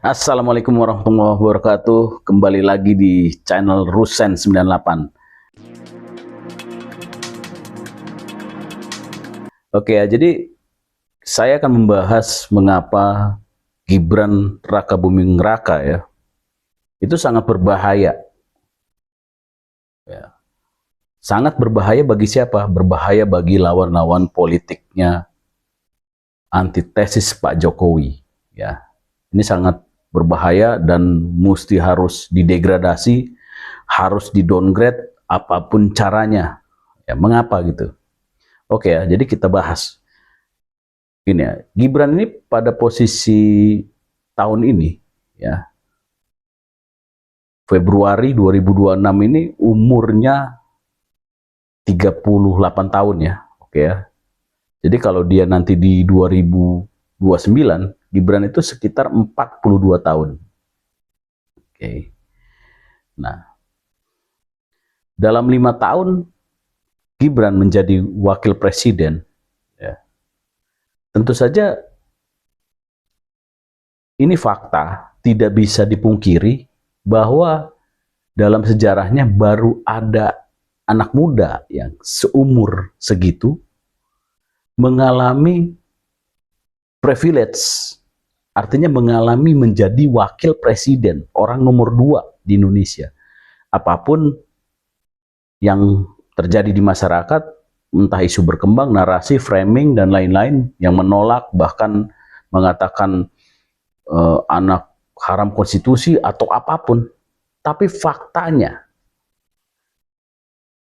Assalamualaikum warahmatullahi wabarakatuh. Kembali lagi di channel Rusen 98. Oke ya, jadi saya akan membahas mengapa Gibran Rakabuming Raka ya itu sangat berbahaya. Ya. Sangat berbahaya bagi siapa? Berbahaya bagi lawan-lawan politiknya antitesis Pak Jokowi. Ya, ini sangat berbahaya dan mesti harus didegradasi, harus di-downgrade apapun caranya. Ya, mengapa gitu? Oke ya, jadi kita bahas. Gini ya, Gibran ini pada posisi tahun ini, ya, Februari 2026 ini umurnya 38 tahun ya, oke ya. Jadi kalau dia nanti di 2029, Gibran itu sekitar 42 tahun. Oke. Nah, dalam 5 tahun Gibran menjadi wakil presiden, ya, tentu saja ini fakta, tidak bisa dipungkiri bahwa dalam sejarahnya baru ada anak muda yang seumur segitu mengalami privilege, artinya mengalami menjadi wakil presiden, orang nomor 2 di Indonesia. Apapun yang terjadi di masyarakat, entah isu berkembang, narasi, framing, dan lain-lain yang menolak, bahkan mengatakan anak haram konstitusi atau apapun, tapi faktanya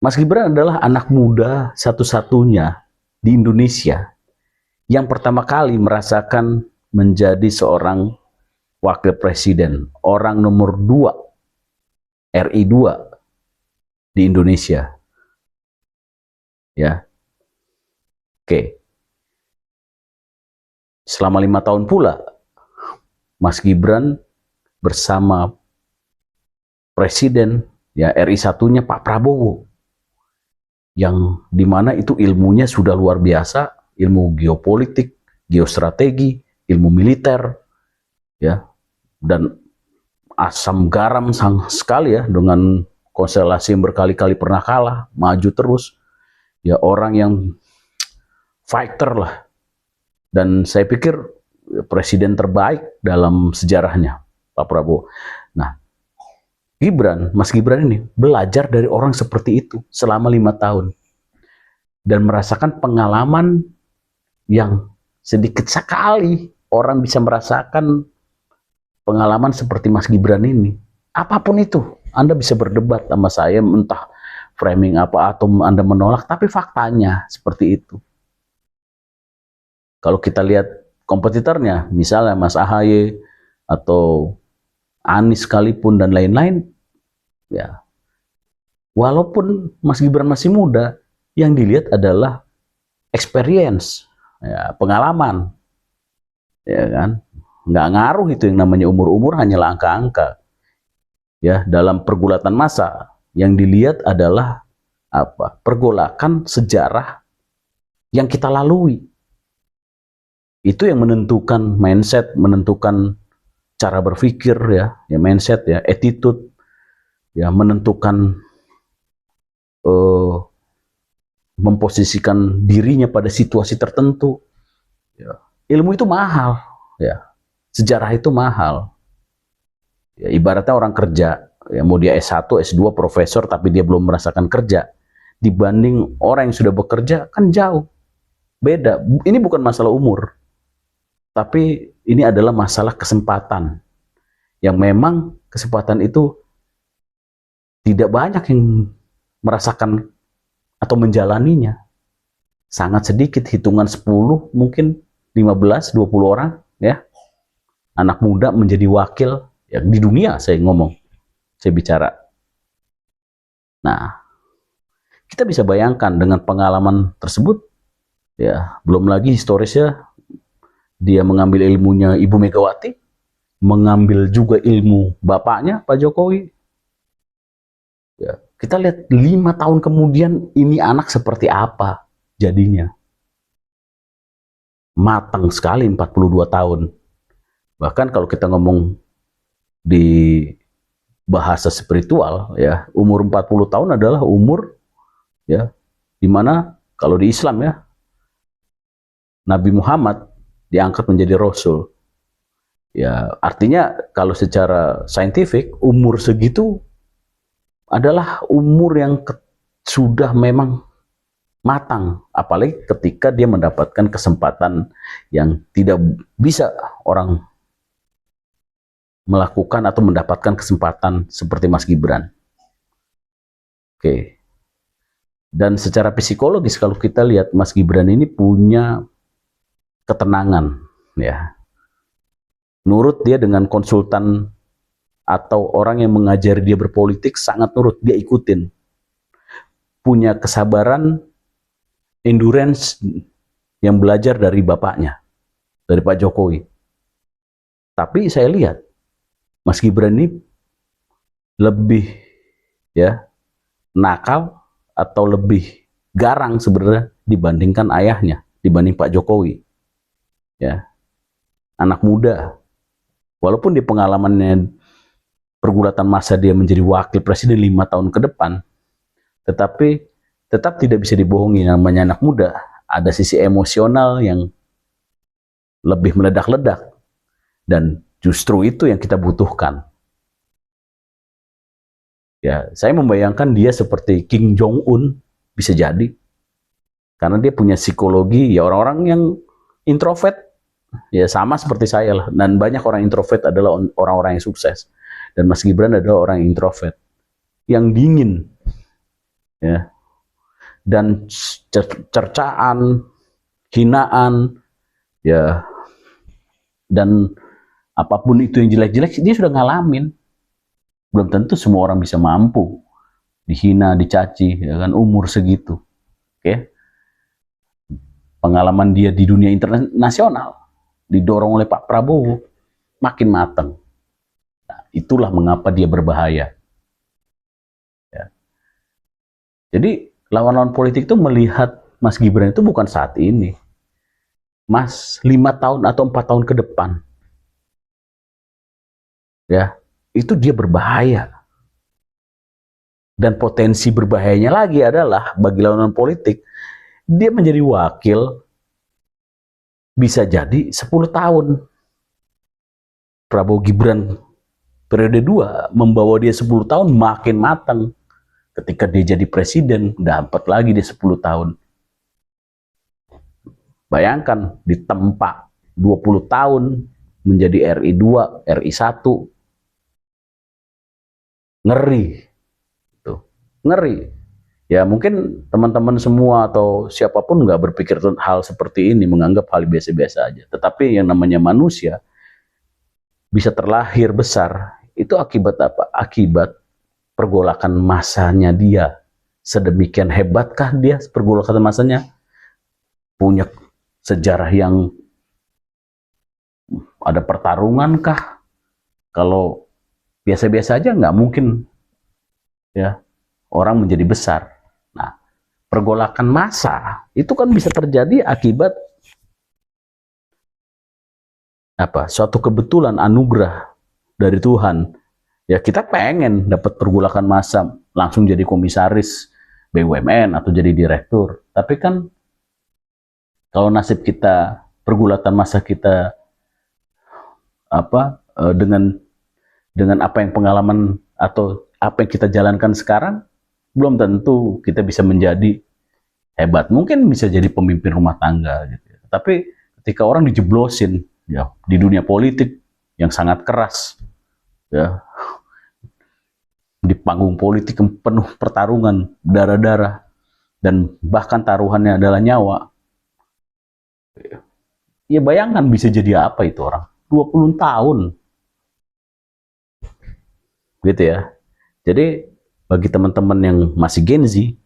Mas Gibran adalah anak muda satu-satunya di Indonesia yang pertama kali merasakan menjadi seorang wakil presiden, orang nomor 2 RI 2 di Indonesia. Ya. Oke. Selama 5 tahun pula Mas Gibran bersama presiden ya RI 1-nya Pak Prabowo, yang dimana itu ilmunya sudah luar biasa, ilmu geopolitik, geostrategi, ilmu militer, ya, dan asam garam sang sekali ya, dengan konstelasi yang berkali-kali pernah kalah, maju terus, ya, orang yang fighter lah, dan saya pikir presiden terbaik dalam sejarahnya Pak Prabowo. Nah, Mas Gibran ini belajar dari orang seperti itu selama 5 tahun dan merasakan pengalaman yang sedikit sekali orang bisa merasakan pengalaman seperti Mas Gibran ini. Apapun itu, Anda bisa berdebat sama saya, entah framing apa atau Anda menolak, tapi faktanya seperti itu. Kalau kita lihat kompetitornya, misalnya Mas AHY atau Anies sekalipun dan lain-lain, ya, walaupun Mas Gibran masih muda, yang dilihat adalah experience, ya, pengalaman, ya kan, nggak ngaruh itu yang namanya umur-umur, hanyalah angka-angka, ya, dalam pergulatan masa yang dilihat adalah apa? Pergolakan sejarah yang kita lalui, itu yang menentukan mindset, menentukan cara berpikir, ya mindset, ya, attitude, ya, menentukan memposisikan dirinya pada situasi tertentu. Ya. Ilmu itu mahal, ya. Sejarah itu mahal. Ya, ibaratnya orang kerja, ya, mau dia S1, S2, profesor, tapi dia belum merasakan kerja, dibanding orang yang sudah bekerja, kan jauh beda. Ini bukan masalah umur, tapi ini adalah masalah kesempatan, yang memang kesempatan itu tidak banyak yang merasakan atau menjalaninya. Sangat sedikit, hitungan 10, mungkin 15, 20 orang, ya, anak muda menjadi wakil, ya, di dunia saya ngomong, saya bicara. Nah, kita bisa bayangkan dengan pengalaman tersebut, ya, belum lagi historisnya, dia mengambil ilmunya Ibu Megawati, mengambil juga ilmu bapaknya Pak Jokowi. Ya, kita lihat 5 tahun kemudian ini anak seperti apa jadinya. Matang sekali 42 tahun. Bahkan kalau kita ngomong di bahasa spiritual, ya, umur 40 tahun adalah umur, ya, dimana kalau di Islam, ya, Nabi Muhammad diangkat menjadi Rasul. Ya, artinya kalau secara saintifik, umur segitu adalah umur yang sudah memang matang, apalagi ketika dia mendapatkan kesempatan yang tidak bisa orang melakukan atau mendapatkan kesempatan seperti Mas Gibran. Oke. Dan secara psikologis kalau kita lihat, Mas Gibran ini punya ketenangan, ya. Nurut dia dengan konsultan atau orang yang mengajari dia berpolitik, sangat nurut, dia ikutin. Punya kesabaran, endurance yang belajar dari bapaknya, dari Pak Jokowi. Tapi saya lihat Mas Gibran ini lebih, ya, nakal atau lebih garang sebenarnya dibandingkan ayahnya, dibanding Pak Jokowi. Ya, anak muda. Walaupun di pengalamannya pergulatan masa dia menjadi wakil presiden 5 tahun ke depan, tetapi tetap tidak bisa dibohongi, namanya anak muda, ada sisi emosional yang lebih meledak-ledak, dan justru itu yang kita butuhkan. Ya, saya membayangkan dia seperti Kim Jong Un, bisa jadi, karena dia punya psikologi, ya, orang-orang yang introvert, ya, sama seperti saya lah, dan banyak orang introvert adalah orang-orang yang sukses, dan Mas Gibran adalah orang yang introvert, yang dingin, ya, dan cercaan, hinaan, ya, dan apapun itu yang jelek-jelek dia sudah ngalamin. Belum tentu semua orang bisa mampu dihina, dicaci, ya kan, umur segitu. Oke. Pengalaman dia di dunia internasional didorong oleh Pak Prabowo makin matang. Nah, itulah mengapa dia berbahaya. Ya. Jadi lawan-lawan politik itu melihat Mas Gibran itu bukan saat ini, Mas, 5 tahun atau 4 tahun ke depan. Ya, itu dia berbahaya. Dan potensi berbahayanya lagi adalah bagi lawan politik, dia menjadi wakil bisa jadi 10 tahun. Prabowo Gibran periode 2 membawa dia 10 tahun makin matang. Ketika dia jadi presiden, dapat lagi dia 10 tahun. Bayangkan ditempa 20 tahun menjadi RI 2, RI 1. Ngeri. Tuh. Ngeri. Ya, mungkin teman-teman semua atau siapapun nggak berpikir hal seperti ini, menganggap hal biasa-biasa aja. Tetapi yang namanya manusia bisa terlahir besar, itu akibat apa? Akibat pergolakan masanya dia. Sedemikian hebatkah dia pergolakan masanya? Punya sejarah yang ada pertarungankah? Kalau biasa-biasa aja nggak mungkin, ya, orang menjadi besar. Nah, pergolakan massa itu kan bisa terjadi akibat apa? Suatu kebetulan, anugerah dari Tuhan. Ya, kita pengen dapat pergolakan massa, langsung jadi komisaris BUMN atau jadi direktur. Tapi kan kalau nasib kita, pergulatan masa kita apa, dengan apa yang pengalaman atau apa yang kita jalankan sekarang, belum tentu kita bisa menjadi hebat. Mungkin bisa jadi pemimpin rumah tangga gitu. Tapi ketika orang dijeblosin, ya, di dunia politik yang sangat keras, ya, di panggung politik yang penuh pertarungan, darah-darah, dan bahkan taruhannya adalah nyawa. Ya, bayangkan bisa jadi apa itu orang 20 tahun, gitu ya. Jadi bagi teman-teman yang masih Gen Z,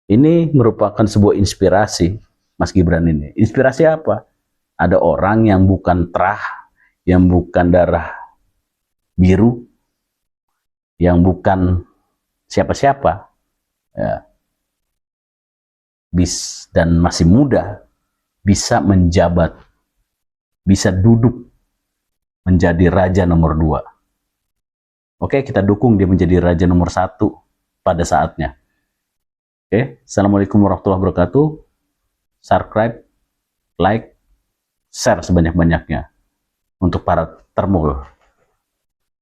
ini merupakan sebuah inspirasi. Mas Gibran ini inspirasi apa? Ada orang yang bukan terah, yang bukan darah biru, yang bukan siapa-siapa, ya, dan masih muda, bisa menjabat, bisa duduk menjadi raja nomor 2. Oke, kita dukung dia menjadi raja nomor 1 pada saatnya. Oke, Assalamualaikum warahmatullahi wabarakatuh. Subscribe, like, share sebanyak-banyaknya untuk para termul.